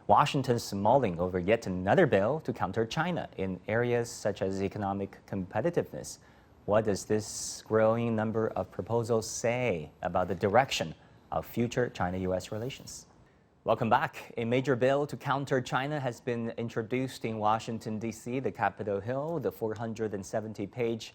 Washington's mulling over yet another bill to counter China in areas such as economic competitiveness. What does this growing number of proposals say about the direction of future China-U.S. relations? Welcome back. A major bill to counter China has been introduced in Washington, D.C., the Capitol Hill, the 470-page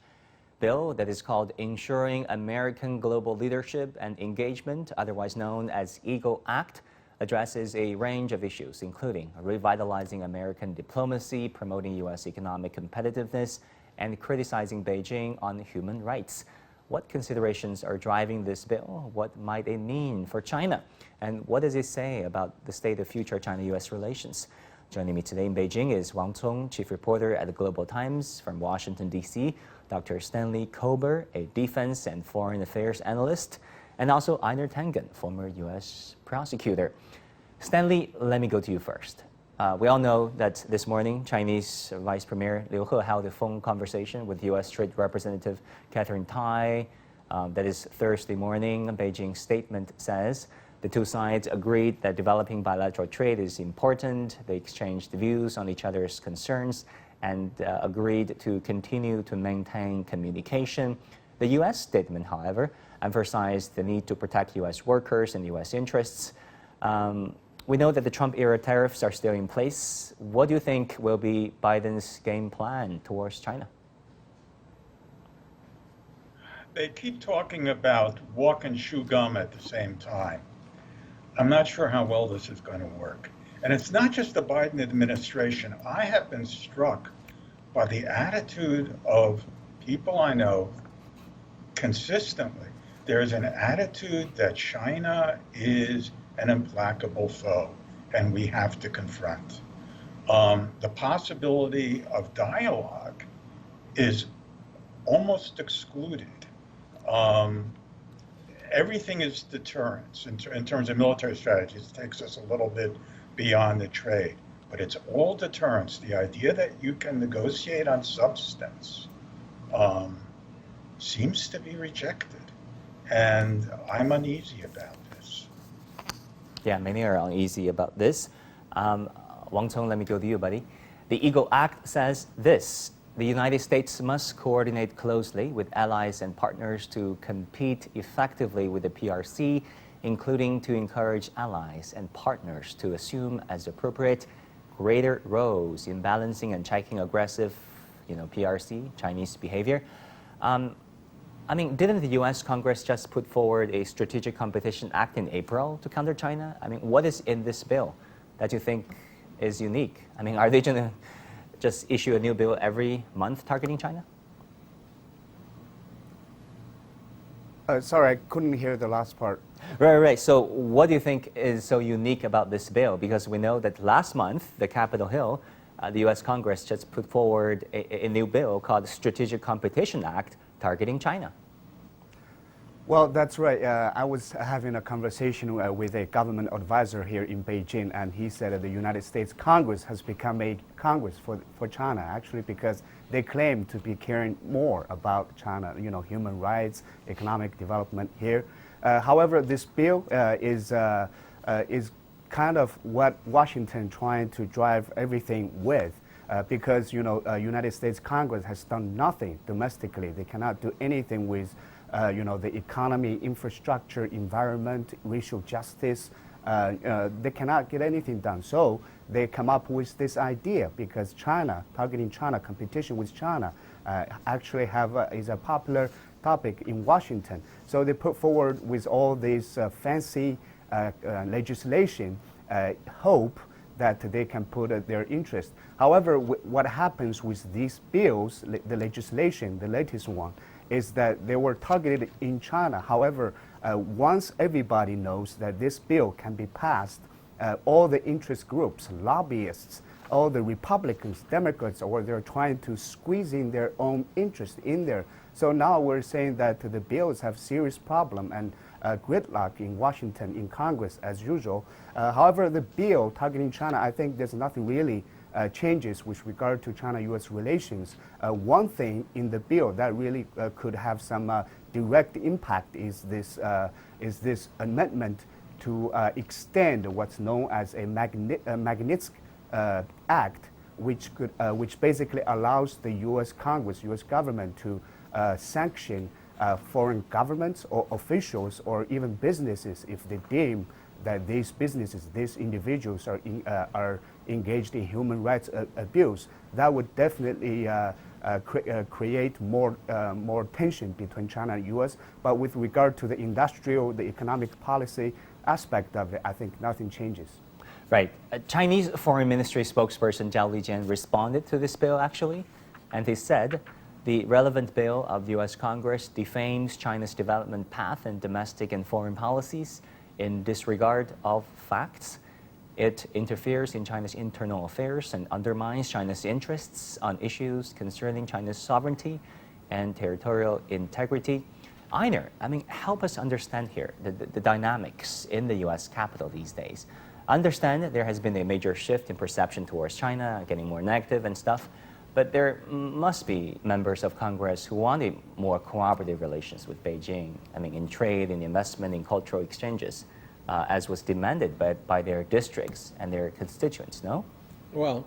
bill that is called Ensuring American Global Leadership and Engagement, otherwise known as EAGLE Act, addresses a range of issues, including revitalizing American diplomacy, promoting U.S. economic competitiveness, and criticizing Beijing on human rights. What considerations are driving this bill? What might it mean for China? And what does it say about the state of future China-U.S. relations? Joining me today in Beijing is Wang Cong, chief reporter at the Global Times from Washington, D.C., Dr. Stanley Kober, a defense and foreign affairs analyst, and also Einar Tangen, former U.S. prosecutor. Stanley, let me go to you first. We all know that this morning, Chinese Vice Premier Liu He held a phone conversation with U.S. Trade Representative Catherine Tai. That is Thursday morning. Beijing's statement says the two sides agreed that developing bilateral trade is important. They exchanged views on each other's concerns and agreed to continue to maintain communication. The U.S. statement, however, emphasized the need to protect U.S. workers and U.S. interests. We know that the Trump-era tariffs are still in place. What do you think will be Biden's game plan towards China? They keep talking about walk and chew gum at the same time. I'm not sure how well this is going to work. And it's not just the Biden administration. I have been struck by the attitude of people I know consistently. There's an attitude that China is an implacable foe, and we have to confront. The possibility of dialogue is almost excluded. Everything is deterrence in terms of military strategies. It takes us a little bit beyond the trade, but it's all deterrence. The idea that you can negotiate on substance seems to be rejected, and I'm uneasy about this. Yeah, many are uneasy about this. Wang Cong, let me go to you, buddy. The EAGLE Act says this: the United States must coordinate closely with allies and partners to compete effectively with the PRC, including to encourage allies and partners to assume, as appropriate, greater roles in balancing and checking aggressive, PRC, Chinese behavior. Didn't the U.S. Congress just put forward a Strategic Competition Act in April to counter China? What is in this bill that you think is unique? Are they going to just issue a new bill every month targeting China? Sorry, I couldn't hear the last part. Right. So what do you think is so unique about this bill? Because we know that last month, the Capitol Hill, the U.S. Congress just put forward a new bill called the Strategic Competition Act targeting China. Well, that's right. I was having a conversation with a government advisor here in Beijing, and he said that the United States Congress has become a Congress for China, actually, because they claim to be caring more about China, human rights, economic development here. However, this bill is kind of what Washington trying to drive everything with. Because United States Congress has done nothing domestically. They cannot do anything with the economy, infrastructure, environment, racial justice. They cannot get anything done. So they come up with this idea because China, targeting China, competition with China, actually is a popular topic in Washington. So they put forward with all this fancy legislation, hope that they can put their interest. However, what happens with these bills, the legislation, the latest one, is that they were targeted in China. However, once everybody knows that this bill can be passed, all the interest groups, lobbyists, all the Republicans, Democrats, or they're trying to squeeze in their own interest in there. So now we're saying that the bills have serious problem and gridlock in Washington, in Congress, as usual. However, the bill targeting China, I think there's nothing really changes with regard to China-U.S. relations. One thing in the bill that really could have some direct impact is this amendment to extend what's known as a Magnitsky Act, which basically allows the U.S. Congress, U.S. government to sanction foreign governments or officials or even businesses if they deem that these businesses, these individuals are engaged in human rights abuse. That would definitely create more tension between China and U.S. But with regard to the industrial, the economic policy aspect of it, I think nothing changes. Right. Chinese Foreign Ministry spokesperson Zhao Lijian responded to this bill, actually, and he said the relevant bill of the U.S. Congress defames China's development path and domestic and foreign policies in disregard of facts. It interferes in China's internal affairs and undermines China's interests on issues concerning China's sovereignty and territorial integrity. Einer, help us understand here the dynamics in the U.S. Capitol these days. I understand that there has been a major shift in perception towards China, getting more negative and stuff, but there must be members of Congress who wanted more cooperative relations with Beijing, in trade, in investment, in cultural exchanges, as was demanded by their districts and their constituents, no? Well,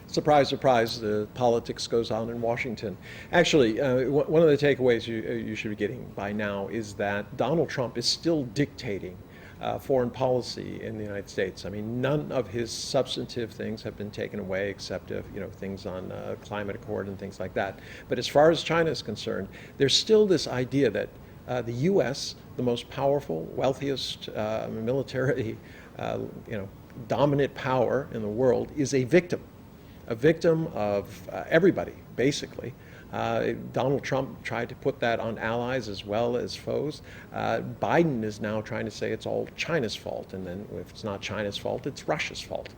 surprise, surprise, the politics goes on in Washington. Actually, one of the takeaways you should be getting by now is that Donald Trump is still dictating foreign policy in the United States. None of his substantive things have been taken away except things on climate accord and things like that. But as far as China is concerned, there's still this idea that the U.S., the most powerful, wealthiest, military, dominant power in the world, is a victim of everybody, basically. Donald Trump tried to put that on allies as well as foes. Biden is now trying to say it's all China's fault, and then if it's not China's fault, it's Russia's fault.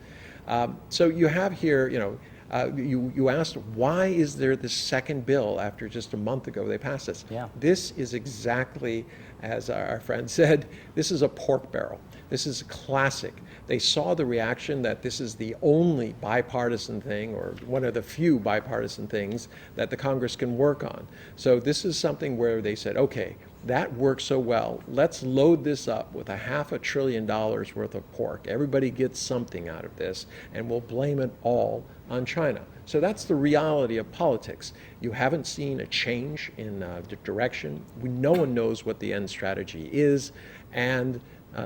So you have here, you asked, why is there this second bill after just a month ago they passed this? Yeah. This is exactly, as our friend said, this is a pork barrel. This is classic. They saw the reaction that this is the only bipartisan thing, or one of the few bipartisan things that the Congress can work on. So this is something where they said, okay, that works so well. Let's load this up with $500 billion worth of pork. Everybody gets something out of this, and we'll blame it all on China. So that's the reality of politics. You haven't seen a change in the direction. No one knows what the end strategy is, and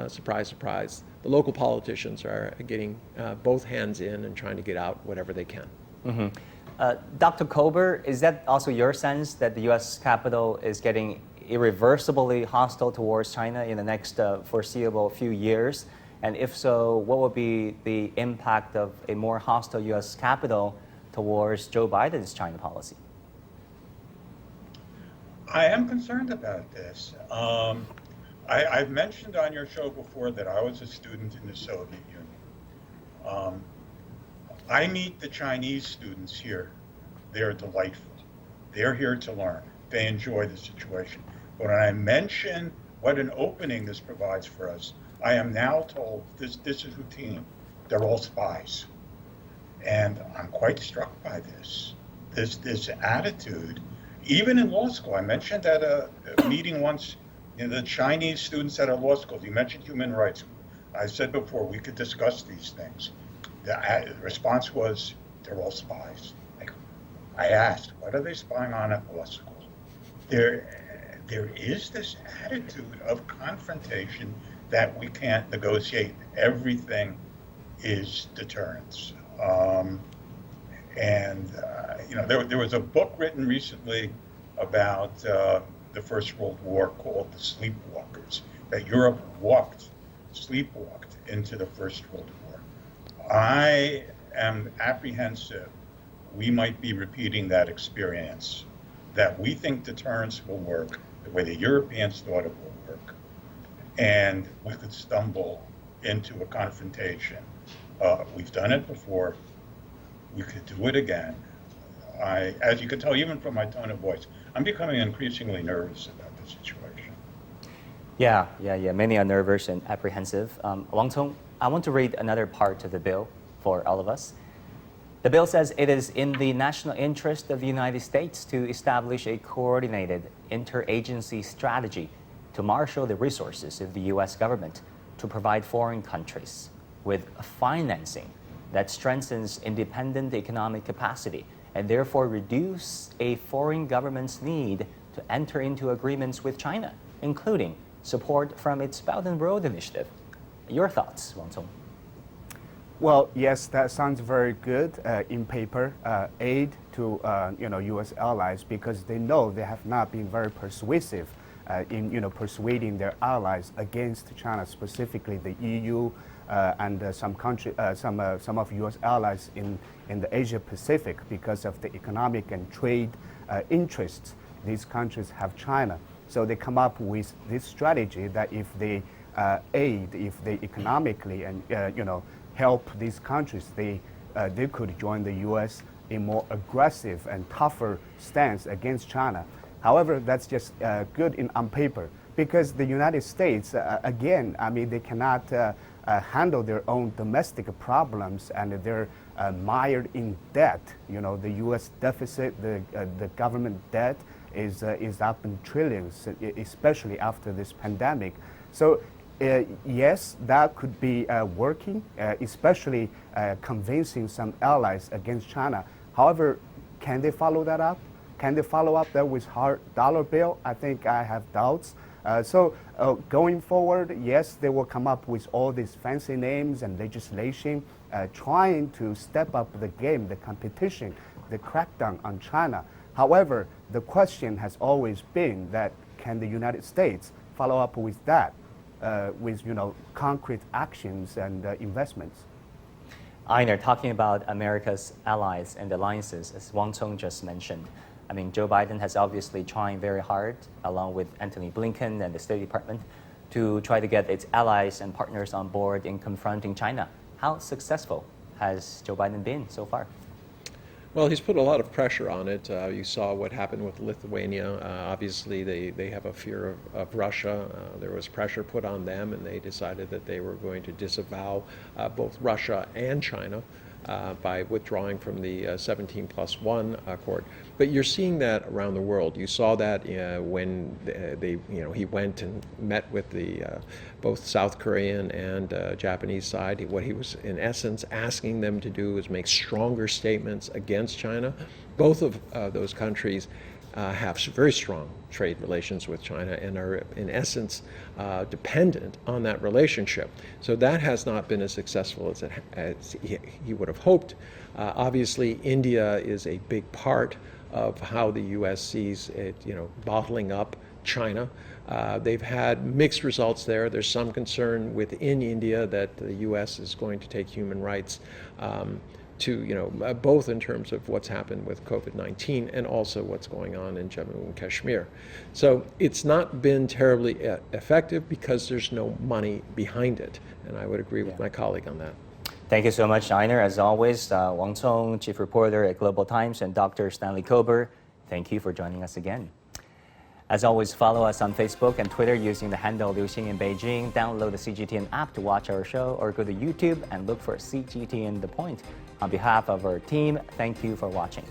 surprise, surprise, the local politicians are getting both hands in and trying to get out whatever they can. Mm-hmm. Dr. Kober, is that also your sense that the U.S. Capitol is getting irreversibly hostile towards China in the next foreseeable few years? And if so, what will be the impact of a more hostile U.S. Capitol towards Joe Biden's China policy? I am concerned about this. I've mentioned on your show before that I was a student in the Soviet Union. I meet the Chinese students here. They're delightful. They're here to learn. They enjoy the situation. But when I mention what an opening this provides for us, I am now told this is routine. They're all spies. And I'm quite struck by this attitude. Even in law school, I mentioned at a meeting once, the Chinese students at our law school, you mentioned human rights. I said before, we could discuss these things. The response was, they're all spies. I asked, what are they spying on at law school? There is this attitude of confrontation that we can't negotiate. Everything is deterrence. There was a book written recently about the First World War called The Sleepwalkers, that Europe sleepwalked into the First World War. I am apprehensive we might be repeating that experience, that we think deterrence will work the way the Europeans thought it will work, and we could stumble into a confrontation. We've done it before. We could do it again. As you can tell, even from my tone of voice, I'm becoming increasingly nervous about the situation. Yeah. Many are nervous and apprehensive. Wang Cong, I want to read another part of the bill for all of us. The bill says it is in the national interest of the United States to establish a coordinated interagency strategy to marshal the resources of the U.S. government to provide foreign countries with financing that strengthens independent economic capacity and therefore reduce a foreign government's need to enter into agreements with China, including support from its Belt and Road Initiative. Your thoughts, Wang Cong? Well, yes, that sounds very good in paper, aid to U.S. allies, because they know they have not been very persuasive in persuading their allies against China, specifically the EU and some of U.S. allies in the Asia Pacific, because of the economic and trade interests these countries have China. So they come up with this strategy that if they aid, if they economically and help these countries, they could join the U.S. in more aggressive and tougher stance against China. However, that's just good on paper, because the United States, again, I mean, they cannot handle their own domestic problems, and they're mired in debt. The U.S. deficit, the government debt is up in trillions, especially after this pandemic. So yes, that could be working, especially convincing some allies against China. However, can they follow that up? Can they follow up that with hard dollar bill? I think I have doubts. So going forward, yes, they will come up with all these fancy names and legislation, trying to step up the game, the competition, the crackdown on China. However, the question has always been that can the United States follow up with that, with concrete actions and investments? Einar, talking about America's allies and alliances, as Wang Cong just mentioned, I mean, Joe Biden has obviously trying very hard, along with Antony Blinken and the State Department, to try to get its allies and partners on board in confronting China. How successful has Joe Biden been so far? Well, he's put a lot of pressure on it. You saw what happened with Lithuania. Obviously, they have a fear of Russia. There was pressure put on them, and they decided that they were going to disavow both Russia and China by withdrawing from the 17+1 accord. But you're seeing that around the world. You saw that when he went and met with the both South Korean and Japanese side. What he was in essence asking them to do is make stronger statements against China. Both of those countries have very strong trade relations with China and are in essence dependent on that relationship. So that has not been as successful as he would have hoped. Obviously, India is a big part of how the U.S. sees it, bottling up China. They've had mixed results there. There's some concern within India that the U.S. is going to take human rights to, both in terms of what's happened with COVID-19 and also what's going on in Jammu and Kashmir. So it's not been terribly effective because there's no money behind it. And I would agree with my colleague on that. Thank you so much, Einar. As always, Wang Cong, Chief Reporter at Global Times, and Dr. Stanley Kober, thank you for joining us again. As always, follow us on Facebook and Twitter using the handle Liu Xing in Beijing. Download the CGTN app to watch our show, or go to YouTube and look for CGTN The Point. On behalf of our team, thank you for watching.